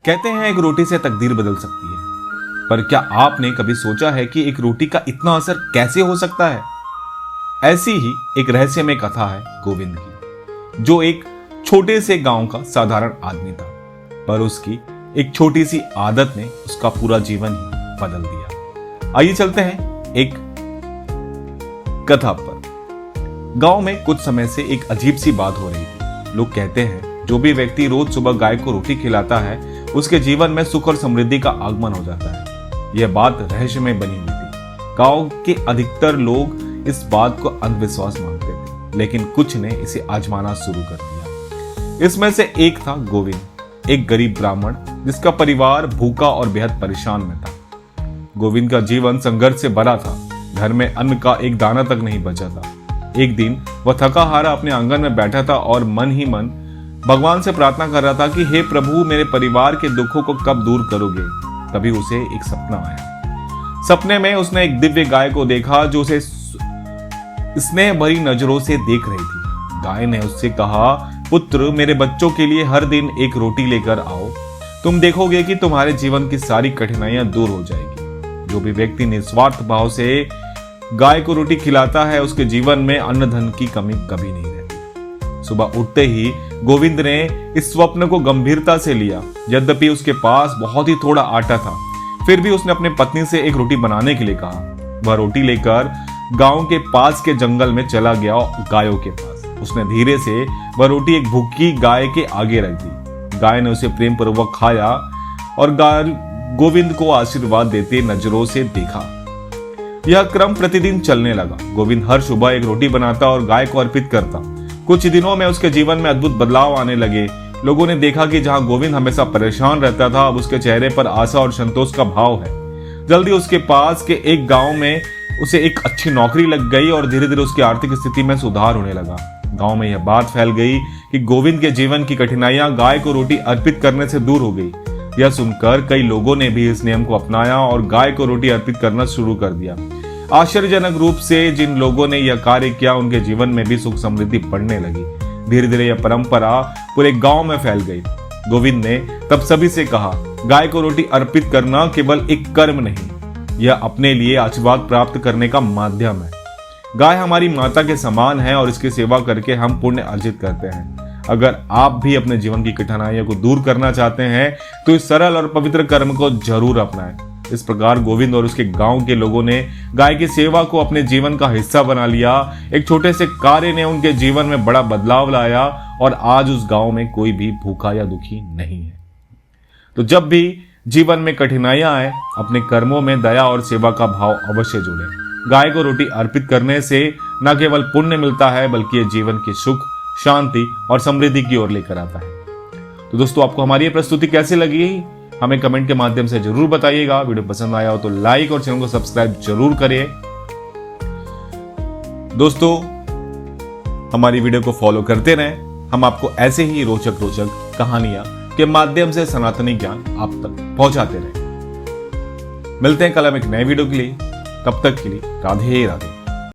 कहते हैं एक रोटी से तकदीर बदल सकती है, पर क्या आपने कभी सोचा है कि एक रोटी का इतना असर कैसे हो सकता है? ऐसी ही एक रहस्यमय कथा है गोविंद की, जो एक छोटे से गांव का साधारण आदमी था, पर उसकी एक छोटी सी आदत ने उसका पूरा जीवन ही बदल दिया। आइए चलते हैं एक कथा पर। गांव में कुछ समय से एक अजीब सी बात हो रही थी। लोग कहते हैं जो भी व्यक्ति रोज सुबह गाय को रोटी खिलाता है उसके जीवन में सुख और समृद्धि का आगमन हो जाता है। यह बात रहस्यमय बनी हुई थी। गांव के अधिकतर लोग इस बात को अंधविश्वास मानते थे, लेकिन कुछ ने इसे आजमाना शुरू कर दिया। इसमें से एक था गोविंद, एक गरीब ब्राह्मण जिसका परिवार भूखा और बेहद परेशान में था। गोविंद का जीवन संघर्ष से भरा था। घर में अन्न का एक दाना तक नहीं बचा था। एक दिन वह थका हारा अपने आंगन में बैठा था और मन ही मन भगवान से प्रार्थना कर रहा था कि हे प्रभु, मेरे परिवार के दुखों को कब दूर करोगे। तभी उसे एक सपना आया। सपने में उसने एक दिव्य गाय को देखा जो उसे स्नेह भरी नजरों से देख रही थी। गाय ने उससे कहा, पुत्र, मेरे बच्चों के लिए हर दिन एक रोटी लेकर आओ। तुम देखोगे कि तुम्हारे जीवन की सारी कठिनाइयां दूर हो जाएगी। जो भी व्यक्ति निस्वार्थ भाव से गाय को रोटी खिलाता है उसके जीवन में अन्न धन की कमी कभी नहीं रहती। सुबह उठते ही गोविंद ने इस स्वप्न को गंभीरता से लिया। यद्यपि उसके पास बहुत ही थोड़ा आटा था, फिर भी उसने अपने पत्नी से एक रोटी बनाने के लिए कहा। वह रोटी लेकर गांव के पास के जंगल में चला गया गायों के पास। उसने धीरे से वह रोटी एक भूखी गाय के आगे रख दी। गाय ने उसे प्रेम पूर्वक खाया और गोविंद को आशीर्वाद देते नजरों से देखा। यह क्रम प्रतिदिन चलने लगा। गोविंद हर सुबह एक रोटी बनाता और गाय को अर्पित करता। कुछ दिनों में उसके जीवन में अद्भुत बदलाव आने लगे। लोगों ने देखा कि जहां गोविंद हमेशा परेशान रहता था, अब उसके चेहरे पर आशा और संतोष का भाव है। जल्दी उसके पास के एक गांव में उसे एक अच्छी नौकरी लग गई और धीरे धीरे उसकी आर्थिक स्थिति में सुधार होने लगा। गांव में यह बात फैल गई कि गोविंद के जीवन की कठिनाइयां गाय को रोटी अर्पित करने से दूर हो गई। यह सुनकर कई लोगों ने भी इस नियम को अपनाया और गाय को रोटी अर्पित करना शुरू कर दिया। आश्चर्यजनक रूप से जिन लोगों ने यह कार्य किया उनके जीवन में भी सुख समृद्धि बढ़ने लगी। धीरे धीरे यह परंपरा पूरे गांव में फैल गई। गोविंद ने तब सभी से कहा, गाय को रोटी अर्पित करना केवल एक कर्म नहीं, यह अपने लिए आशीर्वाद प्राप्त करने का माध्यम है। गाय हमारी माता के समान है और इसकी सेवा करके हम पुण्य अर्जित करते हैं। अगर आप भी अपने जीवन की कठिनाइयों को दूर करना चाहते हैं तो इस सरल और पवित्र कर्म को जरूर अपनाएं। इस प्रकार गोविंद और उसके गांव के लोगों ने गाय की सेवा को अपने जीवन का हिस्सा बना लिया। एक छोटे से कार्य ने उनके जीवन में बड़ा बदलाव लाया और आज उस गांव में कोई भी भूखा या दुखी नहीं है। तो जब भी जीवन में कठिनाइयां आए, अपने कर्मों में दया और सेवा का भाव अवश्य जोड़ें। गाय को रोटी अर्पित करने से न केवल पुण्य मिलता है, बल्कि ये जीवन की सुख, शांति और समृद्धि की ओर लेकर आता है। तो दोस्तों, आपको हमारी ये प्रस्तुति कैसी लगी हमें कमेंट के माध्यम से जरूर बताइएगा। वीडियो पसंद आया हो तो लाइक और चैनल को सब्सक्राइब जरूर करिए। दोस्तों, हमारी वीडियो को फॉलो करते रहें। हम आपको ऐसे ही रोचक कहानियां के माध्यम से सनातनी ज्ञान आप तक पहुंचाते रहें। मिलते हैं कल हम एक नए वीडियो के लिए। तब तक के लिए राधे राधे।